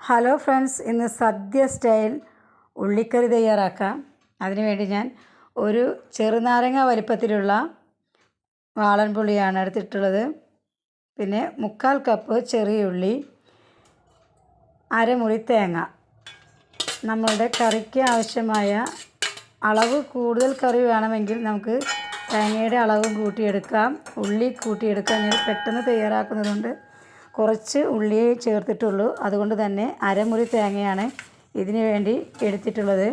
Hello friends, ഇന്ന് സദ്യ style ഉള്ളിക്കറി തയ്യാറാക്കാം. അതിനുവേണ്ടി ഞാൻ ഒരു ചെറുനാരങ്ങ വലിപ്പത്തിലുള്ള വാളൻപുളിയാണ് എടുത്തിട്ടുള്ളത്. പിന്നെ 3/4 കപ്പ് ചെറിയ ഉള്ളി, അരമുറി തേങ്ങ. നമ്മളുടെ കറിക്ക് ആവശ്യമായ അളവ് കൂടുതൽ കറി വേണമെങ്കിൽ നമുക്ക് തേങ്ങയുടെ അളവും കൂട്ടിയെടുക്കാം, ഉള്ളി കൂട്ടിയെടുക്കാം. ഞാൻ പെട്ടെന്ന് തയ്യാറാക്കുന്നതുകൊണ്ട് കുറച്ച് ഉള്ളിയെ ചേർത്തിട്ടുള്ളൂ. അതുകൊണ്ട് തന്നെ അരമുറി തേങ്ങയാണ് ഇതിനു വേണ്ടി എടുത്തിട്ടുള്ളത്.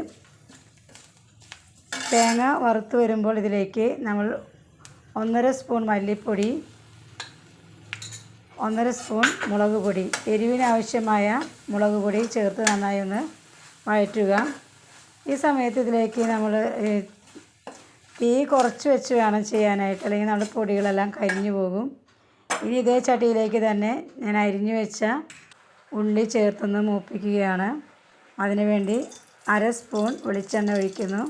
തേങ്ങ വറുത്ത് വരുമ്പോൾ ഇതിലേക്ക് നമ്മൾ 1.5 സ്പൂൺ മല്ലിപ്പൊടി, 1.5 സ്പൂൺ മുളക് പൊടി, എരിവിനാവശ്യമായ മുളക് പൊടി ചേർത്ത് നന്നായി ഒന്ന് വഴറ്റുക. ഈ സമയത്ത് ഇതിലേക്ക് നമ്മൾ തീ കുറച്ച് വെച്ച് വേണം ചെയ്യാനായിട്ട്, അല്ലെങ്കിൽ നമ്മുടെ പൊടികളെല്ലാം കരിഞ്ഞു പോകും. ഇനി ഇതേ ചട്ടിയിലേക്ക് തന്നെ ഞാൻ അരിഞ്ഞു വെച്ച ഉള്ളി ചേർത്തൊന്ന് മൂപ്പിക്കുകയാണ്. അതിനുവേണ്ടി 1/2 സ്പൂൺ വെളിച്ചെണ്ണ ഒഴിക്കുന്നു.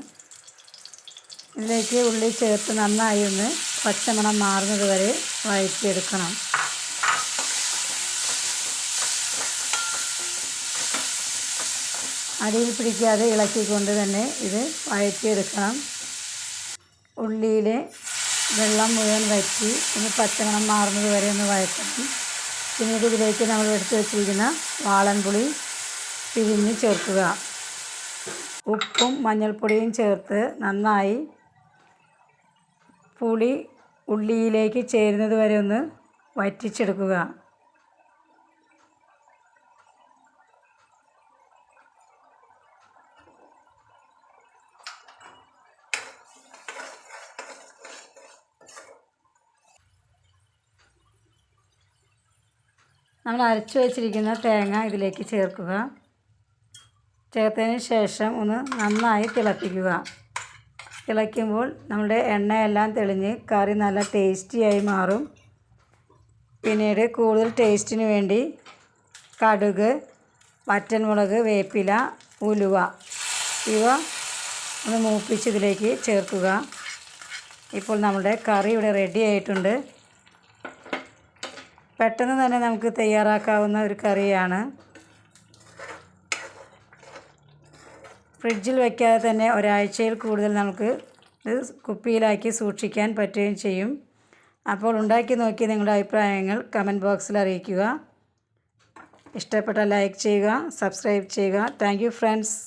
ഇതിലേക്ക് ഉള്ളി ചേർത്ത് നന്നായി ഒന്ന് പച്ചമണം മാറുന്നത് വരെ വഴറ്റിയെടുക്കണം. അടിയിൽ പിടിക്കാതെ ഇളക്കിക്കൊണ്ട് തന്നെ ഇത് വഴറ്റിയെടുക്കണം. ഉള്ളിയിലെ വെള്ളം മുഴുവൻ വറ്റി ഒന്ന് പച്ചമണം മാറുന്നത് വരെ ഒന്ന് വഴറ്റണം. പിന്നീട് ഇതിലേക്ക് നമ്മൾ എടുത്തു വച്ചിരിക്കുന്ന വാളൻപുളി പിഴിഞ്ഞ് ചേർക്കുക. ഉപ്പും മഞ്ഞൾപ്പൊടിയും ചേർത്ത് നന്നായി പുളി ഉള്ളിയിലേക്ക് ചേരുന്നത് വരെ ഒന്ന് വറ്റിച്ചെടുക്കുക. നമ്മൾ അരച്ചു വെച്ചിരിക്കുന്ന തേങ്ങ ഇതിലേക്ക് ചേർക്കുക. ചേർത്തതിന് ശേഷം ഒന്ന് നന്നായി തിളപ്പിക്കുക. തിളയ്ക്കുമ്പോൾ നമ്മുടെ എണ്ണയെല്ലാം തെളിഞ്ഞ് കറി നല്ല ടേസ്റ്റിയായി മാറും. പിന്നീട് കൂടുതൽ ടേസ്റ്റിന് വേണ്ടി കടുക്, വറ്റൻമുളക്, വേപ്പില, ഉലുവ ഇവ ഒന്ന് മൂപ്പിച്ച് ഇതിലേക്ക് ചേർക്കുക. ഇപ്പോൾ നമ്മുടെ കറി ഇവിടെ റെഡി ആയിട്ടുണ്ട്. പെട്ടെന്ന് തന്നെ നമുക്ക് തയ്യാറാക്കാവുന്ന ഒരു കറിയാണ്. ഫ്രിഡ്ജിൽ വയ്ക്കാതെ തന്നെ ഒരാഴ്ചയിൽ കൂടുതൽ നമുക്ക് ഇത് കുപ്പിയിലാക്കി സൂക്ഷിക്കാൻ പറ്റുകയും ചെയ്യും. അപ്പോൾ ഉണ്ടാക്കി നോക്കി നിങ്ങളുടെ അഭിപ്രായങ്ങൾ കമൻറ്റ് ബോക്സിൽ അറിയിക്കുക. ഇഷ്ടപ്പെട്ടാൽ ലൈക്ക് ചെയ്യുക, സബ്സ്ക്രൈബ് ചെയ്യുക. Thank you friends.